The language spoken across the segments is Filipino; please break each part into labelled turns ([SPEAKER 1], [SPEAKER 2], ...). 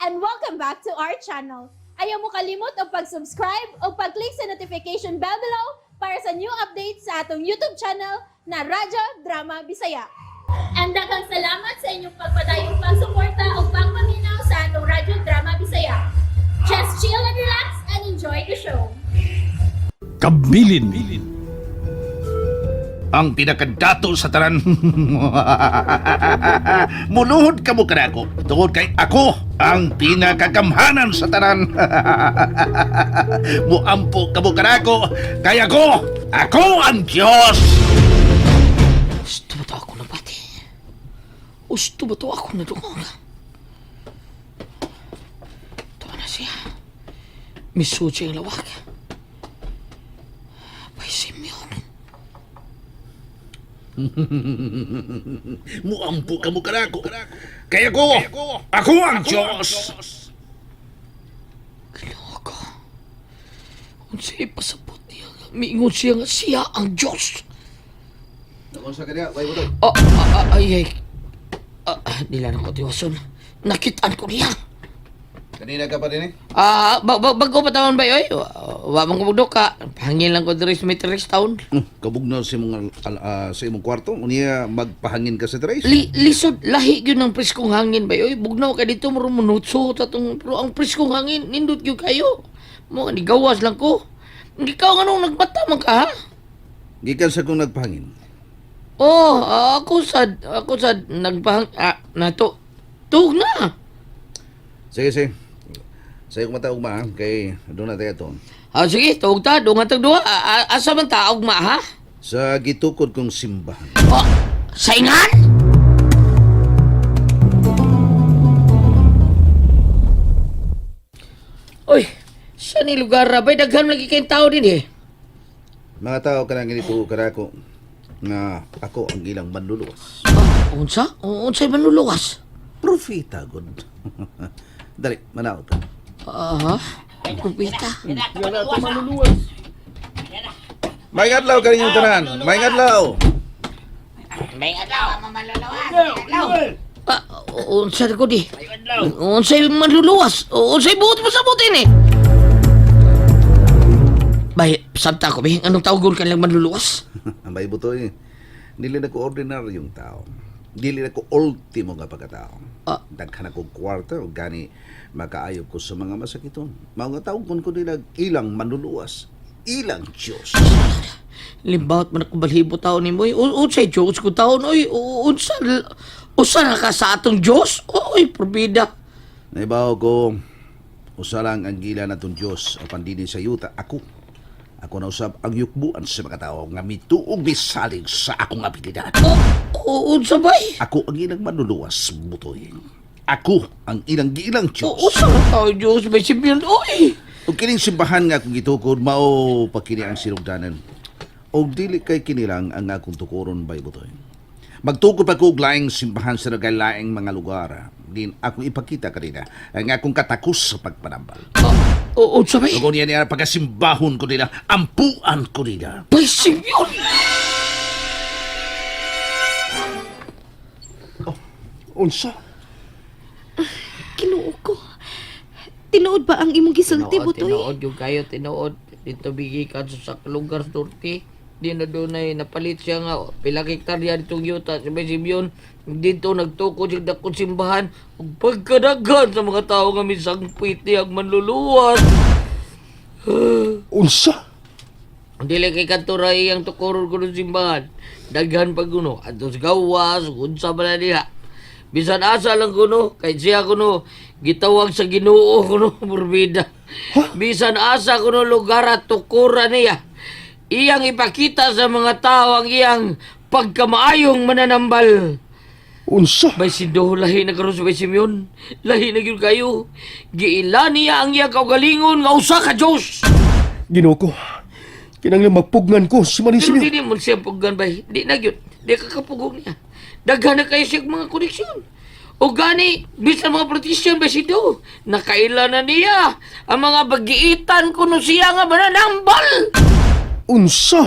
[SPEAKER 1] and welcome back to our channel. Ayaw mo kalimot o pag-subscribe o pag-click sa notification bell below para sa new updates sa atong YouTube channel na Radyo Drama Bisaya. And daghang salamat sa inyong pagpadayong pagsuporta o pagpaminaw sa atong Radyo Drama Bisaya. Just chill and relax and enjoy the show.
[SPEAKER 2] Kabilin ang pinakadato sa tanan. Muluhod ka mo kanako tungod kay ako ang pinakakamhanan sa tanan. Muampo ka mo kanako kay ako ang Diyos.
[SPEAKER 3] Gusto ba ito ako na pati? Gusto ba ito ako na dungog? Ito na siya. Misuchi ang lawak. Bay Simeon.
[SPEAKER 2] Muampo ka mo kanako kay ako ang Diyos.
[SPEAKER 3] Kiloka. Kung siya pasapot niya, miingon siya nga siya ang Diyos.
[SPEAKER 4] Naman sa kanya, bay mo to.
[SPEAKER 3] Ay. Nila na ko tiwason. Nakitaan ko niya.
[SPEAKER 4] Kanina ka pa din eh?
[SPEAKER 3] Bago pa taon ba yoy? Wabang kumugdok ka. Pahangin lang ko diri sa Metris Town.
[SPEAKER 4] Kabugnaw sa imong kwarto, unya magpahangin ka sa tres.
[SPEAKER 3] Lisod, lahi yun ng preskong hangin ba yoy? Bugnaw ka dito, marumunutso. Pero ang preskong hangin, nindot yun kayo. Mga nigawas lang ko. Ikaw nga nung nagbata man ka ha?
[SPEAKER 4] Gikan sa kong nagpahangin.
[SPEAKER 3] Oh, ako sad nagpahang, tug na.
[SPEAKER 4] Sige. Sa iyong mata ugma, kay doon na tayo ito.
[SPEAKER 3] Sige, tug ta, doon nga tagduha. Asa man ta, ugma ha?
[SPEAKER 4] Sa gitukod kong simbahan.
[SPEAKER 3] Saingan? Uy, saan ni lugar ra? Bay, daghan lagi kayong tao din eh.
[SPEAKER 4] Mga tao ka nang ganito karako nga ako ang ilang manluluwas.
[SPEAKER 3] Unsa? Unsa'y manluluwas?
[SPEAKER 4] Profita, good. Dali, manaw ka.
[SPEAKER 3] Kupita.
[SPEAKER 4] May adlaw ka rin yung tanan. May adlaw.
[SPEAKER 3] Unsa ko di? Unsa'y manluluwas? Unsa'y buot mo sa butin eh? Bay, sabta ko, bay. Anong tawgon ka lang manluluwas?
[SPEAKER 4] May buto eh. Dili na ko ordinaryong tao. Dili na ko ultimo nga pagkatao. Daghan ako kwarta o gani makaayog ko sa mga masakiton. Mga tao kun ko nila ilang manluluwas. Ilang Diyos.
[SPEAKER 3] Limbawat man ako balhibo taon ni mo. Unsa'y Diyos ko taon. Usa na ka sa atong Diyos? Oy, probida.
[SPEAKER 4] Naibaw ko, usa lang ang gila na tong Diyos o pandini sa yuta. Ako na usab ang yukbuan sa mga tao nga mituog bisalig sa akong abilidad.
[SPEAKER 3] Unsa bay?
[SPEAKER 4] Ako ang ilang manluluwas, butoy. Ako ang ilang gilang Diyos.
[SPEAKER 3] Usa na tao Diyos, bay Simeon. Oy!
[SPEAKER 4] O kining simbahan nga akong gitukod, mao pakini ang sinugdanan. O dili kay kinilang ang akong tukuron, bay butoy. Magtukod pa ko og laing simbahan sa nagalaing mga lugar. Din akong ipakita kanina ang akong katakos sa pagpanambal.
[SPEAKER 3] Unsa bay?
[SPEAKER 4] Kung niya pagkasimbahon ko nila, ampuan ko nila.
[SPEAKER 3] Bay Simeon!
[SPEAKER 4] Unsa?
[SPEAKER 5] Kinuo ko. Tinuod ba ang imong gisulti, Butoy?
[SPEAKER 3] Tinuod yung kayo, tinuod. Dito bigi ka sa lugar turti. Di na doon ay napalit siya nga. Pilang hektarya ditong yuta. Si Bay Simeon, dito nagtukod yung dakong simbahan. Ug pagkadagan sa mga tao nga misang pwede ang manluluwas.
[SPEAKER 4] Unsa?
[SPEAKER 3] Dili kay kanturay ang tukurod ko ng simbahan. Daghan pag kuno. Ato sa gawas, unsa ba na niya. Bisan asa lang kuno, kay siya kuno, gitawag sa Ginoo kuno, burbida. Bisan asa kuno lugar at tukura niya. Iyang ipakita sa mga tao ang iyang pagkamaayong mananambal.
[SPEAKER 6] Unsa?
[SPEAKER 3] Bay sindo, lahi na karon sa Bay Simeon. Lahi na gyud kayo. Giila niya ang iyang kaugalingon nga usa ka Diyos.
[SPEAKER 6] Ginoo ko. Kinanglan magpugnan ko si
[SPEAKER 3] Pero
[SPEAKER 6] Manisimo.
[SPEAKER 3] di mo siya pugan bay. Di na gyud. Di kakapugong niya. Daghan na kayo siya mga koneksyon. O gani, bisan mga protection ba sido, nakaila na niya ang mga bagiitan kuno siya nga mananambal.
[SPEAKER 6] Unsa?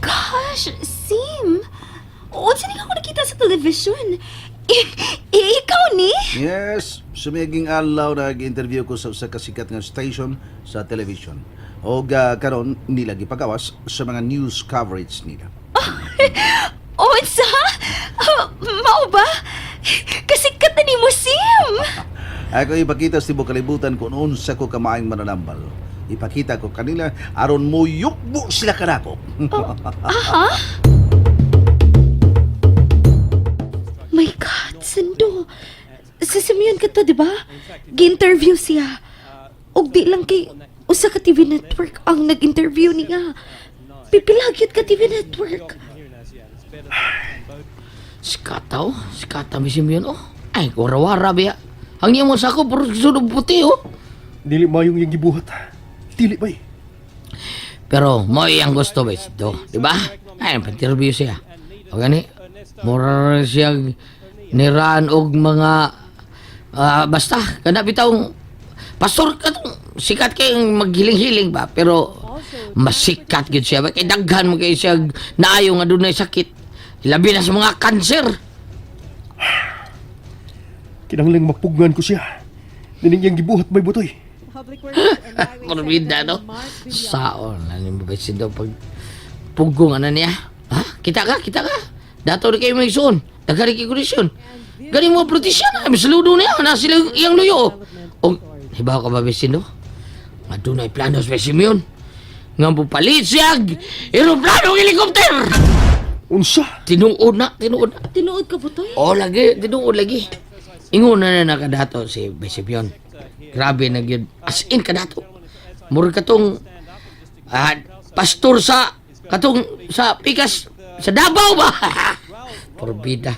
[SPEAKER 5] Gosh, Sim! Unsa ni ako nakita sa television. Ikaw ni?
[SPEAKER 4] Yes, sumiging alaw na nag-interview ko sa usa ka sikat nga station sa television. O karon nila gipagawas sa mga news coverage nila.
[SPEAKER 5] Unsa? Mao ba? Kasikat na ni mo, Sim.
[SPEAKER 4] Ako ipakita sa tibuok kalibutan kung unsa ko kamaayong mananambal. Ipakita ko kanila aron mo yukbo sila kanako.
[SPEAKER 5] My God, Sando. Sa Simeon ka to, di ba? Gi-interview siya. Og di lang kay usa ka TV network ang nag-interview niya. Pipilagyot ka TV network.
[SPEAKER 3] Sikataw? Sikata mi Simeon, oh. Ay, warawara biya. Hangyan mo sa ako, pero sunod puti, oh.
[SPEAKER 6] Dili mayong yung gibuhat. Dili bay.
[SPEAKER 3] Pero mo iyang gusto ba ito, di ba? Ay, pa-interview siya. O gani, mura siya niraan og mga basta, kana bitawng pastor katong sikat kay maghiling-hiling ba, pero masikat gid siya ba kay daghan mo kay siya naayo nga dunay sakit. Labi na sa mga kanser.
[SPEAKER 6] Kinahanglang mapugnan ko siya. Nining yung gibuhat bay butoy.
[SPEAKER 3] Kurbida, no? Saon, ano mo ba siya daw pag pugong ano niya? Ha? Kita ka? Dato na kayo may isuon. Nagkari kayo kondisyon. Galing mo protisyon. Misaludo niya. Nasa iyang luyo. O, hibaw ka ba, Besindo? Nga doon ay planos, Besimyon. Nga po palit siya. Aeroplanong helikopter!
[SPEAKER 6] Unsa?
[SPEAKER 3] Tinuod na.
[SPEAKER 5] Tinuod ka, Butoy?
[SPEAKER 3] O, lagi. Tinuod lagi. Ingon na nakadato si Besimyon. Grabe na yun. As in kadato. Mura katong pastor sa Pikas sa Davao ba? Porbida.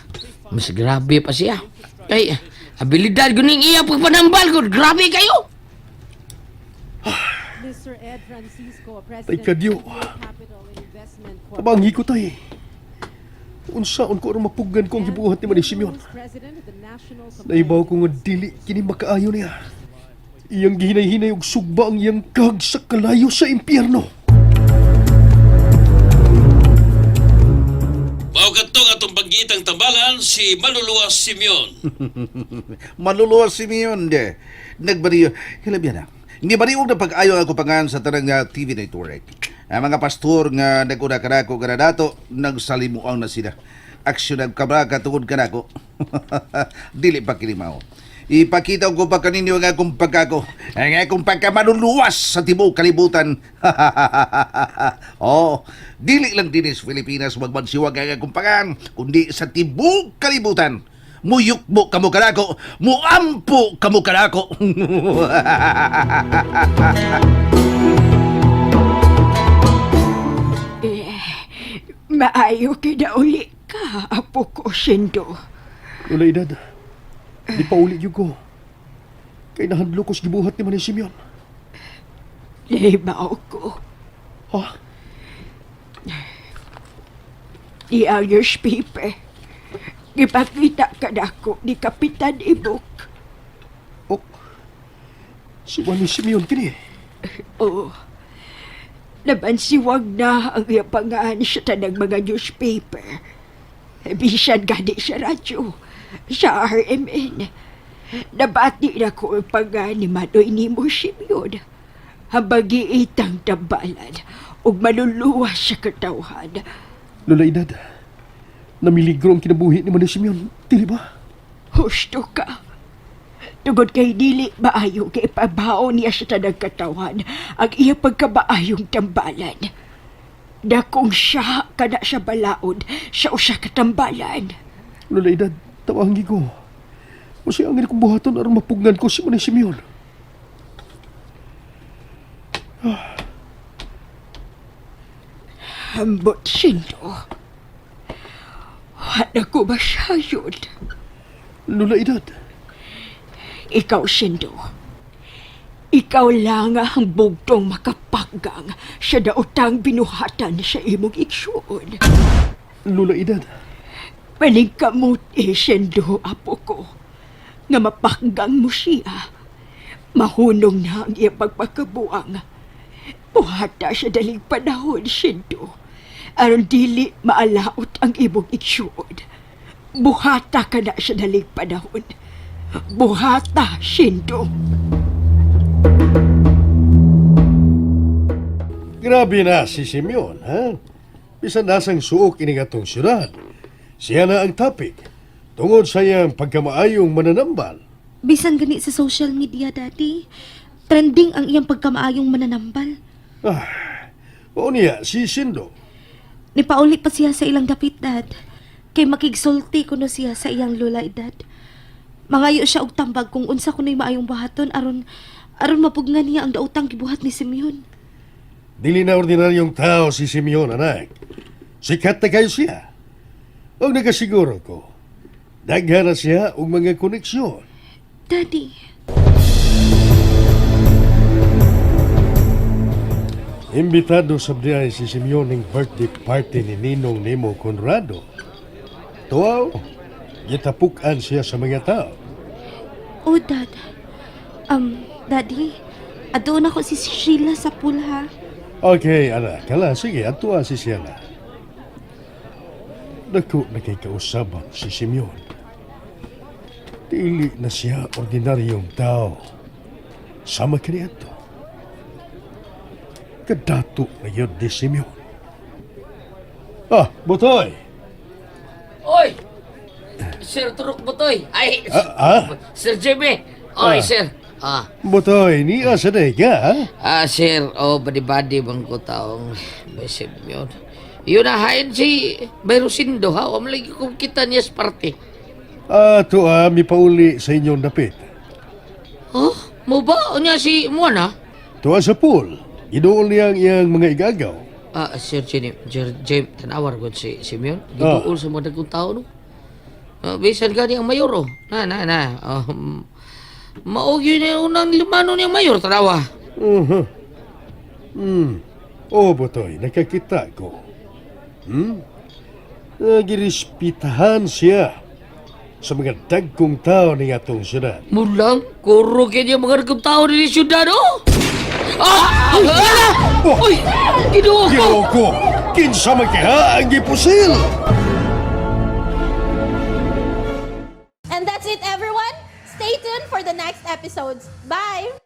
[SPEAKER 3] Mas grabe pa siya. Ay, abilidad guning iya pagpanambal ko. Grabe kayo.
[SPEAKER 7] Mr. Ed Francisco,
[SPEAKER 6] Tay
[SPEAKER 7] President
[SPEAKER 6] kadyo.
[SPEAKER 7] of New Capital Investment Corp.
[SPEAKER 6] Tabangi ko tay. Unsaon ko aron mapugnan ko ang gibuhat ni Manny Simeon.
[SPEAKER 7] President of the National
[SPEAKER 6] Naibaw ko nga dili kini makaayo niya. Iyang gihinay-hinay og sugba ang iyang kag sa kalayo sa impyerno.
[SPEAKER 8] Mao kadtong atong paggiitang tambalan si Manuluwa Simeon.
[SPEAKER 4] Maluluwa si Mion de. Nagbariyo. Hilabihan na. Hindi bariwag na pag-ayo ako pangan sa tanang TV network. Ang mga pastor nga naguna kanako kanadato, nagsalimuang na sila. Aksyon nagkabraka tungod kanako. Dili pa kinimaw. Ipakita ko pa kaninyo ang akong pagkako. Ang akong pagkamanuluwas sa tibuok kalibutan. Oh, dili lang din sa Pilipinas magbansiwag ang akong pangan, kundi sa tibuok kalibutan. Muyukbo kamo kanako, muampo kamo kanako.
[SPEAKER 9] Maayo kinauli ka, apo ko, Shindo.
[SPEAKER 6] Lola edad. Di pa uli yung ko. Kay nahadlo ko sa gibuhat ni Manny Simeon.
[SPEAKER 9] Libaw ko.
[SPEAKER 6] Ha?
[SPEAKER 9] Di ang newspaper. Ipakita ka na ko ni Kapitan Ibok.
[SPEAKER 6] O, si Manny Simeon kini.
[SPEAKER 9] Oo. Nabansiwag na ang iyang pangaan sa tanang mga newspaper. Bisan gani sa radyo, sa RMN. Nabati na ko ang pangaan ni Manoy Nimo Simeon. Habang giitang tambalan ug maluluwas sa katawhan.
[SPEAKER 6] Lola edad. Namiligro ang kinabuhi ni Manny Simeon. Dili ba?
[SPEAKER 9] Husto ka. Tugod kay dili maayo kay pabaw niya sa tanang katawan ang iya pagkabaayong tambalan. Dakong siya kada sa balaod sa usa ka tambalan.
[SPEAKER 6] Lola edad. Tawangi ko. Kasi ang kong buhaton aron mapugnan ko si Manny Simeon.
[SPEAKER 9] Hambot, Shindo. Wala ko ba siya yun?
[SPEAKER 6] Lola edad.
[SPEAKER 9] Ikaw, Shindo. Ikaw lang ang bugtong makapaggang sa daotang binuhatan sa imong iksyon.
[SPEAKER 6] Lola edad.
[SPEAKER 9] Paningkamot Shindo, apo ko. Nga mapakgang mo siya. Mahunong na ang iyang pagpakabuang. Buhata sa daling panahon, Shindo. Aron dili maalaot ang imong iksyon. Buhata ka na sa dalig panahon. Buhata, Shindo.
[SPEAKER 6] Grabe na si Simeon, ha? Bisan nasang suok ini atong syudad. Siya na ang topic. Tungod sa iyang pagkamaayong mananambal.
[SPEAKER 5] Bisan gani sa social media, Daddy. Trending ang iyang pagkamaayong mananambal.
[SPEAKER 6] O niya, si Shindo.
[SPEAKER 5] Nipauli pa siya sa ilang dapit, Dad. Kay makigsulti ko no siya sa iyang lulay, Dad. Mangayo siya og tambag kung unsa ko na'y maayong buhaton aron mapugnan niya ang daotang gibuhat ni Simeon.
[SPEAKER 6] Dili na ordinaryong tao si Simeon, anak. Sikat na kayo siya. O nagasiguro ko, daghan na siya og mga koneksyon.
[SPEAKER 5] Daddy,
[SPEAKER 6] Imbitado sa diay si Simeon ng birthday party ni Ninong Nemo Conrado. Tuaw, gitapukan siya sa mga tao.
[SPEAKER 5] oh Dad. Daddy, adoon ako si Sheila sa pool, ha?
[SPEAKER 6] Okay, anak. Kala, sige, atuwa si Siena. Dako na kay kausaban si Simeon. Dili na siya ordinaryong tao. Sama kaniya to. Kadato na yun di Simeon. Butoy!
[SPEAKER 3] Oy! Sir Turok Butoy. Ay, Sir Jimmy. Oy, Sir.
[SPEAKER 6] Butoy, niya sa ka, ha?
[SPEAKER 3] Sir, badi-badi bang ko taong may Simeon. Yun na hain si Berusindo, ha? Lagi kong kita niya sa party.
[SPEAKER 6] Ito, mi pauli sa inyong dapit.
[SPEAKER 3] Oh, mo ba? O niya si Muan, ha?
[SPEAKER 6] Tuwa sa pool. Gidoon niya ang iyang mga igagaw.
[SPEAKER 3] Sir Jimmy, tanawar ko si Simeon. Gituol sa mga dagong tao, no? Bisan gani ang mayor, oh. Maog yun yung unang limano niyang mayor, tanawa.
[SPEAKER 6] Butoy, nakakita ko. Nagirispitahan siya sa mga dagkong tao ng atong syudad.
[SPEAKER 3] Mulang, kuro kanya mga dagong tao ni syudad, oh! Uy! Ginuo ko!
[SPEAKER 6] Ginuo ko! Kinsa magkiha ang gipusil!
[SPEAKER 1] And that's it, everyone. Stay tuned for the next episodes. Bye!